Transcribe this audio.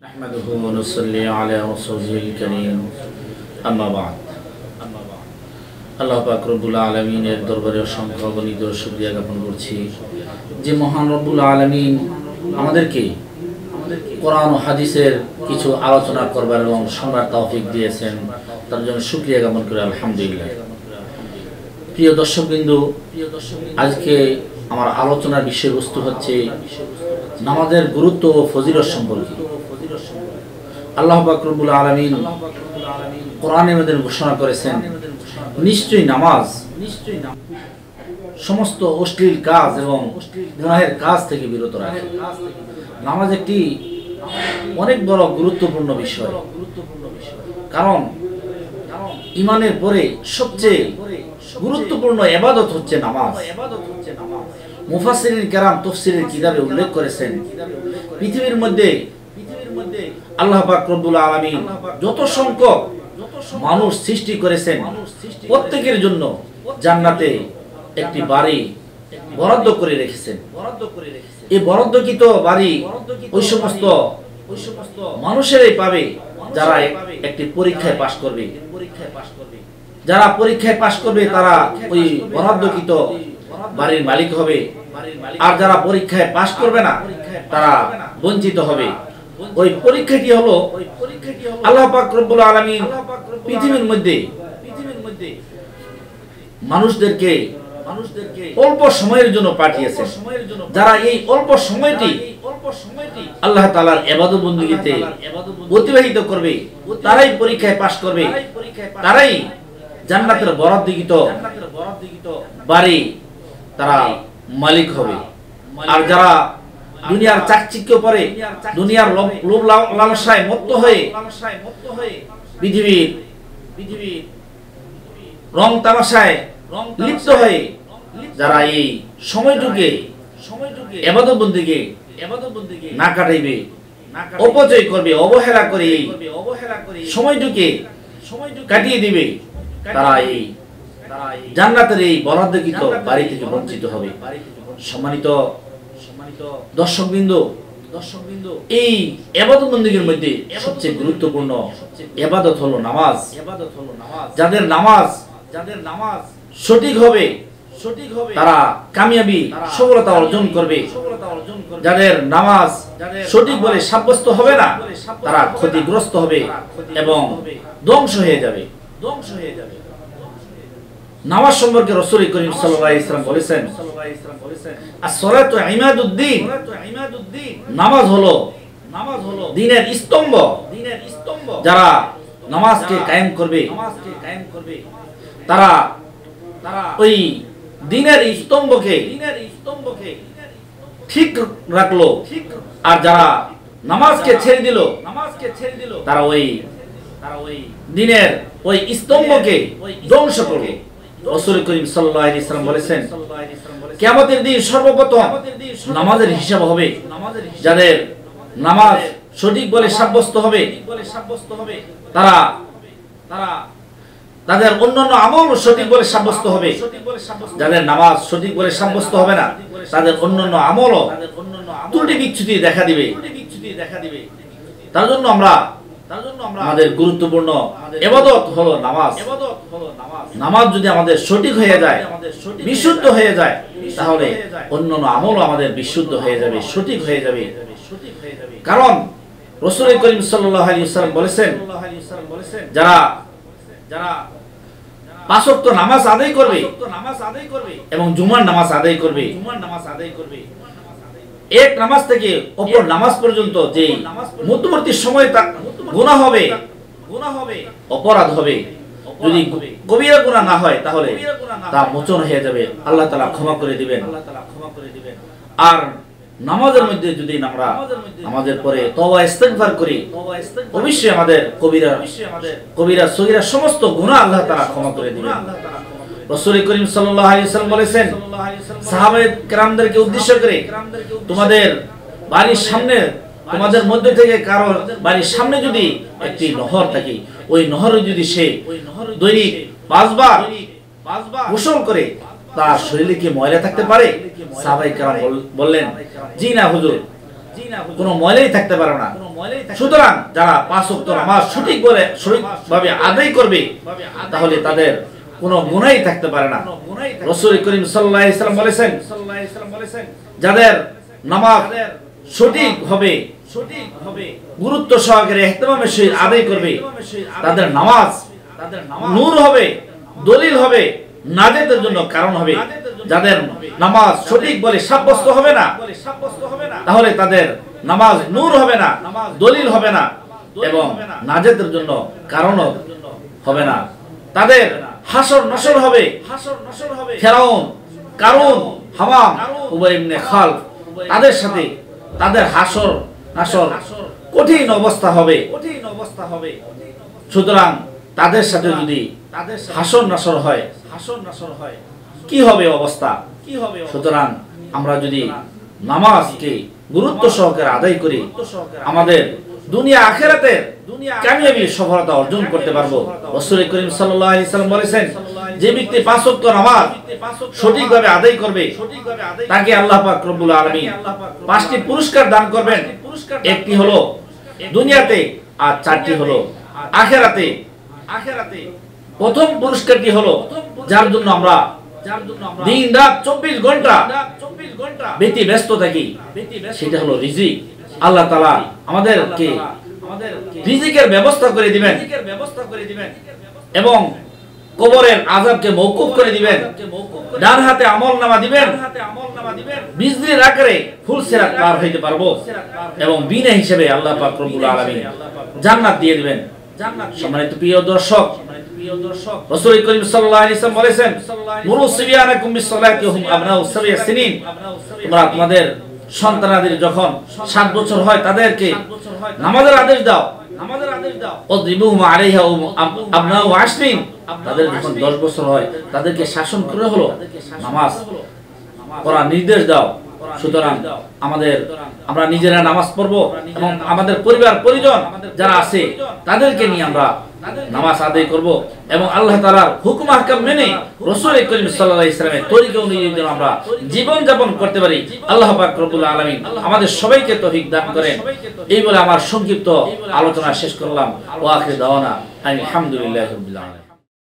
نحمده ونصلي على رسوله الكريم أما بعد আল্লাহ পাক রব্বুল আলামিনের দরবারে অসংখ্য অগণিত শুকরিয়া জ্ঞাপন করছি যে মহান রব্বুল আলামিন আমাদেরকে কোরআন ও হাদিসের কিছু আলোচনা করবার এবং শোনার তৌফিক দিয়েছেন, তার জন্য শুকরিয়া জ্ঞাপন করি আলহামদুলিল্লাহ। প্রিয় দর্শকবৃন্দ, আজকে আমার আলোচনার বিষয়বস্তু হচ্ছে নামাজের গুরুত্ব ও ফজিলত সম্পর্কে। আল্লাহ পাক রব্বুল আলামিন কোরআনের মধ্যে ঘোষণা করেছেন, নিশ্চয়ই নামাজ সমস্ত অশ্লীল কাজ এবং গুনাহের কাজ থেকে বিরত রাখে। নামাজ একটি অনেক বড় গুরুত্বপূর্ণ বিষয়, কারণ ঈমানের পরে সবচেয়ে গুরুত্বপূর্ণ ইবাদত হচ্ছে নামাজ। মুফাসসিরিন কেরাম তাফসীরের কিতাবে উল্লেখ করেছেন, পৃথিবীর মধ্যে আল্লাহ পাক রব্বুল আলামিন যত সংখ্যক মানুষ সৃষ্টি করেছেন, প্রত্যেকের জন্য জান্নাতে একটি বাড়ি বরাদ্দ করে রেখেছেন। এই বরাদ্দকৃত বাড়ি ওই সমস্ত মানুষেরাই পাবে যারা একটি পরীক্ষায় পাশ করবে। যারা পরীক্ষায় পাশ করবে তারা ওই বরাদ্দকৃত বাড়ির মালিক হবে, আর যারা পরীক্ষায় পাশ করবে না তারা বঞ্চিত হবে। ওই পরীক্ষাটি হলো আল্লাহ পাক রব্বুল আলামিন পৃথিবীর মধ্যে মানুষদেরকে অল্প সময়ের জন্য পাঠিয়েছেন। যারা এই অল্প সময়টি আল্লাহ তাআলার ইবাদত বন্দেগীতে অতিবাহিত করবে, তারাই পরীক্ষায় পাশ করবে, তারাই জান্নাতের বরাদ্দকৃত বাড়ি তারা মালিক হবে। আর যারা দুনিয়ার চাকচিক্য পরে, দুনিয়ার লোভ লালসায় মত্ত হয়ে, পৃথিবীর রং তামাশায় লিপ্ত হয়ে যারা এই সময়টুকে ইবাদত বন্দেগী না কাটাইবে, অপচয় করবে, অবহেলা করে এই সময়টুকে কাটিয়ে দিবে, তারা এই জান্নাতের এই বরাদ্দকৃত বাড়ি থেকে বঞ্চিত হবে। সম্মানিত দর্শকবৃন্দ, এই ইবাদত বন্দেগীর মধ্যে সবচেয়ে গুরুত্বপূর্ণ ইবাদত হলো নামাজ। যাদের নামাজ সঠিক হবে তারা কামিয়াবি সফলতা অর্জন করবে। যাদের নামাজ সঠিক বলে সাব্যস্ত হবে না তারা ক্ষতিগ্রস্ত হবে এবং ধ্বংস হয়ে যাবে। নামাজ সম্পর্কে রাসূল করিম সাল্লাল্লাহু আলাইহি ওয়াসাল্লাম বলেছেন, আস-সালাতু ইমাদুদ্দিন, নামাজ হলো দ্বীনের স্তম্ভ। যারা নামাজকে কায়েম করবে তারা ওই দ্বীনের স্তম্ভকে ঠিক রাখলো, আর যারা নামাজকে ছেড়ে দিল তারা ওই দ্বীনের ওই স্তম্ভকে ধ্বংস করলো। রাসূল করিম সাল্লাল্লাহু আলাইহি ওয়াসাল্লাম বলেছেন, কিয়ামতের দিন সর্বপ্রথম নামাজের হিসাব হবে। যাদের নামাজ সঠিক বলে সাব্যস্ত হবে তারা তাদের অন্যান্য আমল সঠিক বলে সাব্যস্ত হবে। যাদের নামাজ সঠিক বলে সাব্যস্ত হবে না তাদের অন্যান্য আমলও ত্রুটি বিচ্যুতি দেখা দিবে। তার জন্য আমাদের গুরুত্বপূর্ণ ইবাদত হলো নামাজ। নামাজ যদি আমাদের সঠিক হয়ে যায়, বিশুদ্ধ হয়ে যায়, তাহলে অন্যান্য আমলও আমাদের বিশুদ্ধ হয়ে যাবে, সঠিক হয়ে যাবে। কারণ রাসূল করিম সাল্লাল্লাহু আলাইহি ওয়াসাল্লাম বলেছেন, যারা পাঁচ ওয়াক্ত নামাজ আদায় করবে এবং জুমার নামাজ আদায় করবে, এক নামাজ থেকে অপর নামাজ পর্যন্ত যে মধ্যবর্তী সময় তা গুনাহ হবে, অপরাধ হবে, যদি কবিরা গুনাহ না হয় তাহলে তা মোচন হয়ে যাবে, আল্লাহ তাআলা ক্ষমা করে দিবেন। আর নামাজের মধ্যে যদি আমরা নামাজের পরে তওবা ইস্তিগফার করি, অবশ্যই আমাদের কবিরা সগীরা সমস্ত গুনাহ আল্লাহ তাআলা ক্ষমা করে দিবেন। রাসূল করিম সাল্লাল্লাহু আলাইহি ওয়াসাল্লাম বলেছেন, সাহাবায়ে কেরামদেরকে উদ্দেশ্য করে, তোমাদের বাড়ির সামনে, তোমাদের মধ্যে থেকে কারো বাড়ির সামনে যদি একটি নহর থাকে, ওই নহরে যদি সে দৈনিক 5 বার গোসল করে, তার শরীরে কি ময়লা থাকতে পারে? সাহাবায়ে কেরাম বললেন, জি না হুজুর, কোনো ময়লাই থাকতে পারে না। সুতরাং যারা 5 ওয়াক্ত নামাজ সঠিকভাবে আদায় করবে তাহলে তাদের কোনো গুনাহই থাকতে পারে না। রাসূল করিম সাল্লাল্লাহু আলাইহি ওয়াসাল্লাম বলেছেন যাদের নামাজ সঠিক হবে গুরুত্ব সহকারে ইহতিমামের সহিত আদায় করবে তাদের নামাজ নূর হবে, দলিল হবে, নাজাতের জন্য কারণ হবে। যাদের নামাজ সঠিক বলে সাব্যস্ত হবে না তাহলে তাদের নামাজ নূর হবে না, দলিল হবে না এবং নাজাতের জন্য কারণও হবে না। তাদের হাসর নসর হবে। ফেরাউন, কারুন, হামাম, উবাই ইবনে খালফ তাদের সাথে তাদের হাসর নাসর কঠিন অবস্থা হবে। সুতরাং তাদের সাথে যদি হাসর নাসর হয় কি হবে অবস্থা? সুতরাং আমরা যদি নামাজকে গুরুত্ব সহকারে আদায় করি আমাদের দুনিয়া আখিরাতের কামিয়াবি সফলতা অর্জন করতে পারবো। রাসূল করিম সাল্লাল্লাহু আলাইহি ওয়াসাল্লাম বলেছেন যে ব্যক্তি 5 ওয়াক্ত নামাজ সঠিকভাবে আদায় করবে তাকে আল্লাহ পাক রব্বুল আলামিন 5টি পুরস্কার দান করবেন। একটি হলো দুনিয়াতে আর 4টি হলো আখিরাতে। প্রথম পুরস্কারটি হলো যার জন্য আমরা দিন রাত 24 ঘন্টা ব্যস্ত থাকি সেটা হলো রিজিক। আল্লাহ তাআলা আমাদেরকে রিজিকের ব্যবস্থা করে দিবেন এবং কবরের আযাবকে মওকুফ করে দিবেন। ডান হাতে আমলনামা দিবেন, বিজলির আকারে ফুল সিরাত পার হইতে পারবো এবং বিনা হিসেবে আল্লাহ পাক রব্বুল আলামিন জান্নাত দিয়ে দিবেন। সম্মানিত প্রিয় দর্শক, রাসূল করিম সাল্লাল্লাহু আলাইহি ওয়াসাল্লাম বলেছেন মুরু সিবিয়ানাকুম বিসসালাতি হুম আবনাউ সাবিয়া সিনিন, তোমরা তোমাদের সন্তানাদের যখন 7 বছর হয় তাদেরকে নামাজের আদেশ দাও। ওযরিবুহুম আলাইহা আবনাউ 10, তাদের যখন 10 বছর হয় তাদেরকে শাসন করে হলো নামাজ পড়ার নির্দেশ দাও। সুতরাং আমরা নিজেরা নামাজ পড়বো এবং আমাদের পরিবার পরিজন যারা আছে তাদেরকে নিয়ে আমরা নামাজ আদায় করব এবং আল্লাহ তাআলার হুকুম আহকাম মেনে রাসূল করিম সাল্লাল্লাহু আলাইহি ওয়াসাল্লামের তরিকা অনুযায়ী যেন আমরা জীবন যাপন করতে পারি। আল্লাহ পাক রব্বুল আলামিন আমাদের সবাইকে তৌফিক দান করেন। এই বলে আমার সংক্ষিপ্ত আলোচনা শেষ করলাম। ওয়া আখিরু দাওয়ানা আলহামদুলিল্লাহি রাব্বিল আলামিন।